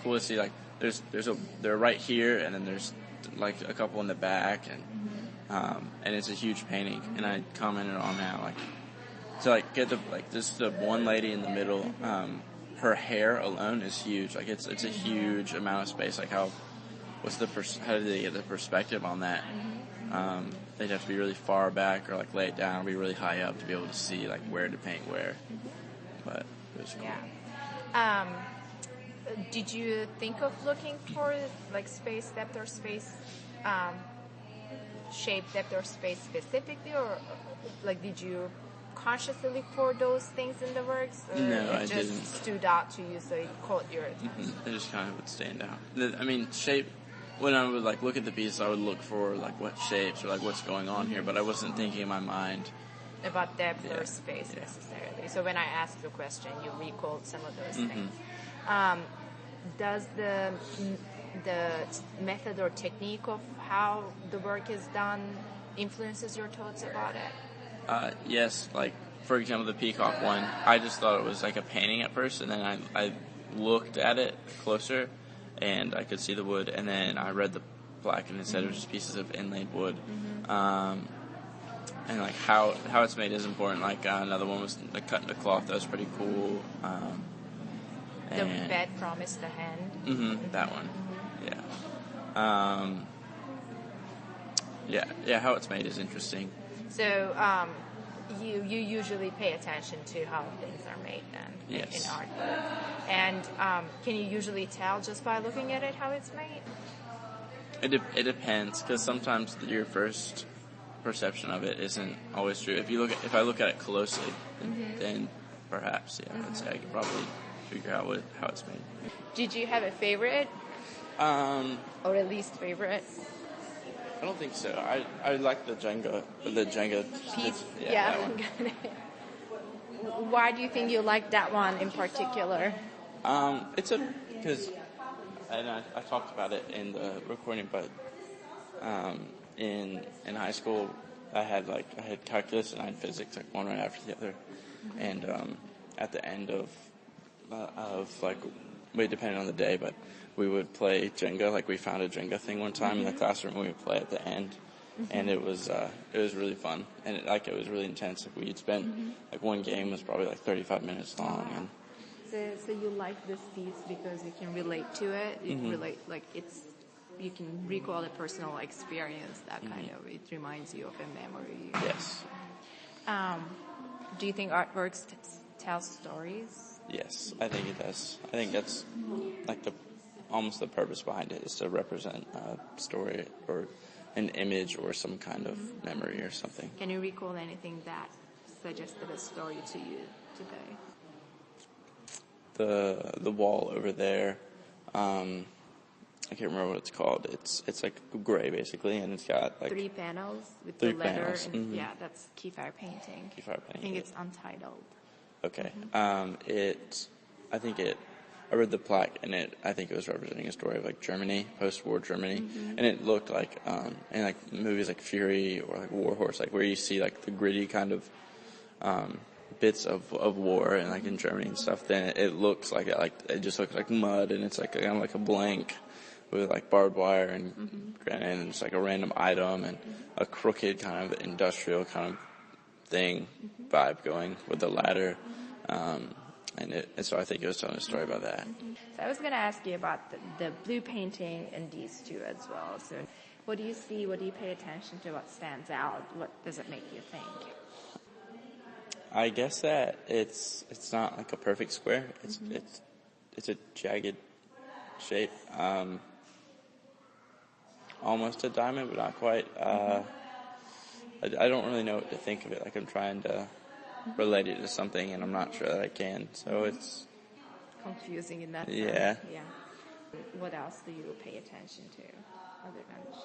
cool to see, like, they're right here, and then there's, like, a couple in the back, and it's a huge painting, and I commented on that, like, so, like, just the one lady in the middle, her hair alone is huge, like, it's a huge amount of space, like, how do they get the perspective on that? They'd have to be really far back or like lay it down or be really high up to be able to see like where to paint where. But it was cool. Yeah. Did you think of looking for like space depth or space shape depth or space specifically, or like did you consciously look for those things in the works? Or no, I just didn't. Stood out to you, so it caught your attention. It just kind of would stand out. I mean, shape. When I would like look at the pieces, I would look for like what shapes or like what's going on here, but I wasn't thinking in my mind about depth or space necessarily. So when I asked the question, you recalled some of those things. Does the method or technique of how the work is done influences your thoughts about it? Yes, like for example, the peacock one. I just thought it was like a painting at first, and then I looked at it closer. And I could see the wood, and then I read the plaque, and it said it was just pieces of inlaid wood. And like how it's made is important. Like another one was like cutting the cloth. That was pretty cool. The bed promised the hand. That one. Yeah. Yeah. How it's made is interesting. So you usually pay attention to how things are made then in artwork. And can you usually tell just by looking at it how it's made? It depends, because sometimes your first perception of it isn't always true. If I look at it closely, then perhaps I'd say I could probably figure out how it's made. Did you have a favorite? Or a least favorite? I don't think so. I like the Jenga piece. Yeah. Why do you think you like that one in particular? Because I talked about it in the recording, but in high school I had calculus and I had physics, like one right after the other, and at the end of like, depending on the day, but we would play Jenga. Like we found a Jenga thing one time in the classroom, and we would play at the end. And it was really fun, and it was really intense. Like we'd spend like one game was probably like 35 minutes long. And so you like this piece because you can relate to it. You can relate, like you can recall a personal experience that kind of, it reminds you of a memory. Yes. Do you think artworks tell stories? Yes, I think it does. I think that's like almost the purpose behind it is to represent a story or an image or some kind of memory or something. Can you recall anything that suggested a story to you today? The wall over there, I can't remember what it's called. It's like gray basically, and it's got like 3 panels with three the letter. panels. And, yeah, that's keyfire painting. I think it's untitled. Okay. I read the plaque, and I think it was representing a story of like Germany, post-war Germany, and it looked like in like movies like Fury or like War Horse, like where you see like the gritty kind of bits of war and like in Germany and stuff. Then it looks like it just looks like mud, and it's like kind of like a blank with like barbed wire and granite, and it's like a random item and a crooked kind of industrial kind of thing vibe going with the ladder. And so I think it was telling a story about that. So I was going to ask you about the blue painting and these two as well. So what do you see? What do you pay attention to? What stands out? What does it make you think? I guess that it's not like a perfect square. It's a jagged shape. Almost a diamond, but not quite. I don't really know what to think of it. Like I'm trying to relate it to something, and I'm not sure that I can. So it's confusing in that sense. Yeah. What else do you pay attention to other than the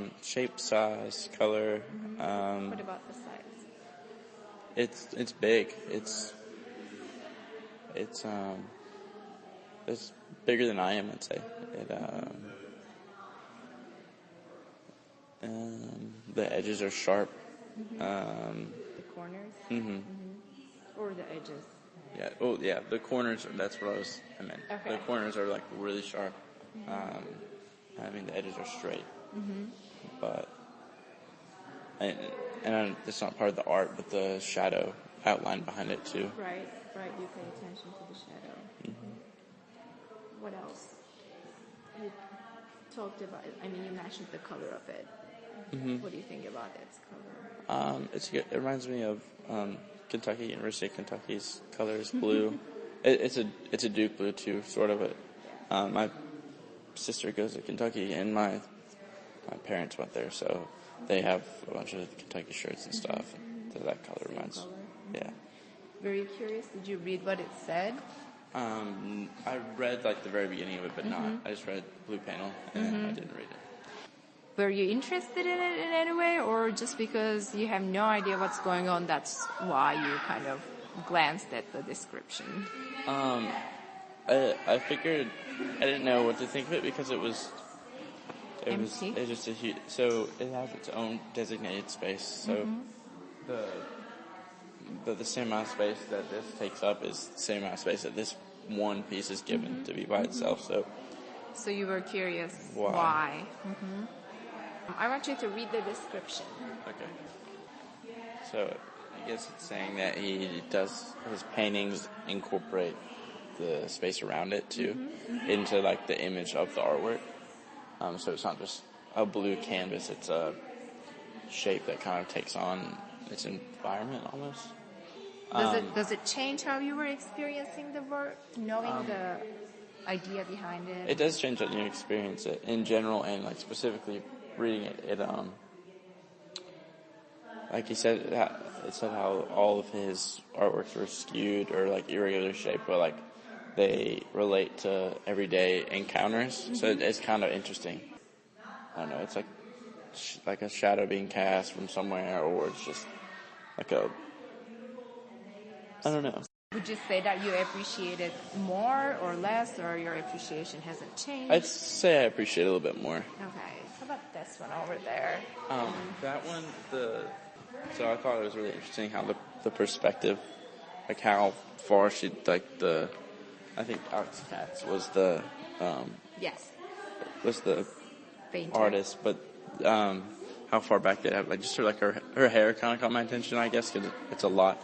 shape? Shape, size, color. What about the size? It's big. It's bigger than I am, I'd say. The edges are sharp. The corners? Or the edges? Yeah. Oh, yeah. The corners. That's what I meant. Okay. The corners are like really sharp. I mean, the edges are straight. But and it's not part of the art, but the shadow outline behind it too. Right. You pay attention to the shadow. What else? You talked about. I mean, you mentioned the color of it. What do you think about its color? It reminds me of Kentucky, University of Kentucky's color is blue. It's a Duke blue too, sort of. My sister goes to Kentucky, and my parents went there, so they have a bunch of Kentucky shirts and stuff. So that color reminds. Color. Yeah. Were you curious? Did you read what it said? I read like the very beginning of it, but not. I just read the blue panel, and then I didn't read it. Were you interested in it in any way, or just because you have no idea what's going on, that's why you kind of glanced at the description? I figured I didn't know what to think of it because it was Empty? It was just a huge. So it has its own designated space. So the same amount of space that this takes up is the same amount of space that this one piece is given to be by itself. So you were curious why? I want you to read the description. Okay. So I guess it's saying that his paintings incorporate the space around it too into like the image of the artwork. So it's not just a blue canvas; it's a shape that kind of takes on its environment almost. Does it change how you were experiencing the work, knowing the idea behind it? It does change how you experience it in general, and like specifically reading it. It like he said, it said how all of his artworks were skewed or like irregular shape, but like they relate to everyday encounters. So it's kind of interesting. I don't know. It's like a shadow being cast from somewhere, or it's just like I don't know. Would you say that you appreciate it more or less, or your appreciation hasn't changed? I'd say I appreciate it a little bit more. Okay. How about this one over there? That one, so I thought it was really interesting how the perspective, like how far she, like I think Alex Katz was the Yes. Was the Painter. artist, but how far back they have, like just her hair kind of caught my attention, I guess, because it's a lot.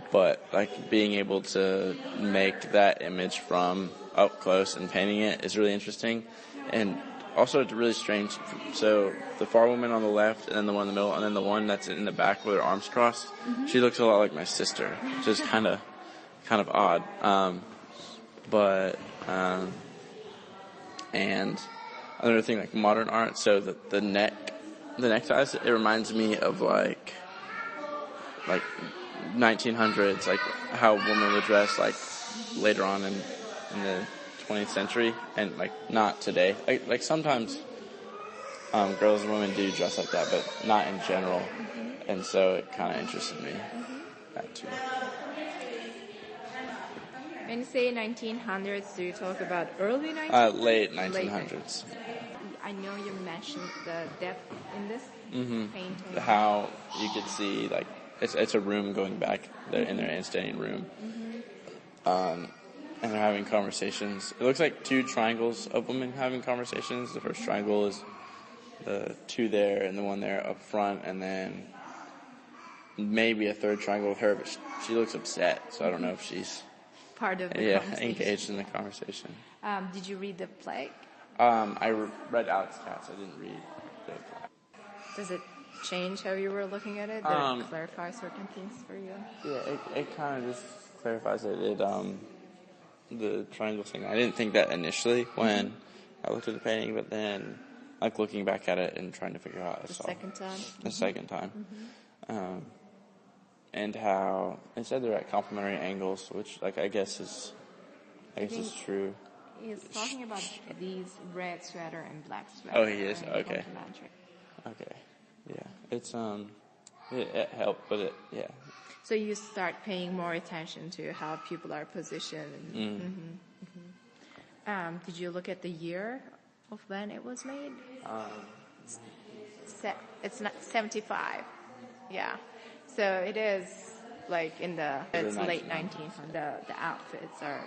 But like being able to make that image from up close and painting it is really interesting, and also it's really strange. So the far woman on the left, and then the one in the middle, and then the one that's in the back with her arms crossed, she looks a lot like my sister, which is kind of odd. And another thing, like modern art, so the neckties, it reminds me of like 1900s, like how women would dress like later on in the 20th century, and like not today. Like sometimes girls and women do dress like that, but not in general. And so it kind of interested me, that too. When you say 1900s, do you talk about early 1900s? Late 1900s. I know you mentioned the depth in this painting. How you could see, like, it's a room going back there in their standing room. And they're having conversations. It looks like two triangles of women having conversations. The first triangle is the two there and the one there up front, and then maybe a third triangle with her, but she looks upset, so I don't know if she's part of the conversation. Engaged in the conversation. Did you read the plaque? I read Alex Katz. I didn't read the plaque. Does it change how you were looking at it? Did it clarify certain things for you? Yeah, it kind of just clarifies it. The triangle thing. I didn't think that initially when I looked at the painting, but then like looking back at it and trying to figure out the second time. The second time. And how it said they're at complementary angles, which like I guess is true. He's talking about these red sweater and black sweater. Oh, he is? Okay. Okay. Yeah. It's it helped, but yeah. So you start paying more attention to how people are positioned. Did you look at the year of when it was made? It's not 75. Yeah. So it is like in the The it's late 1900s. 1900s. The outfits are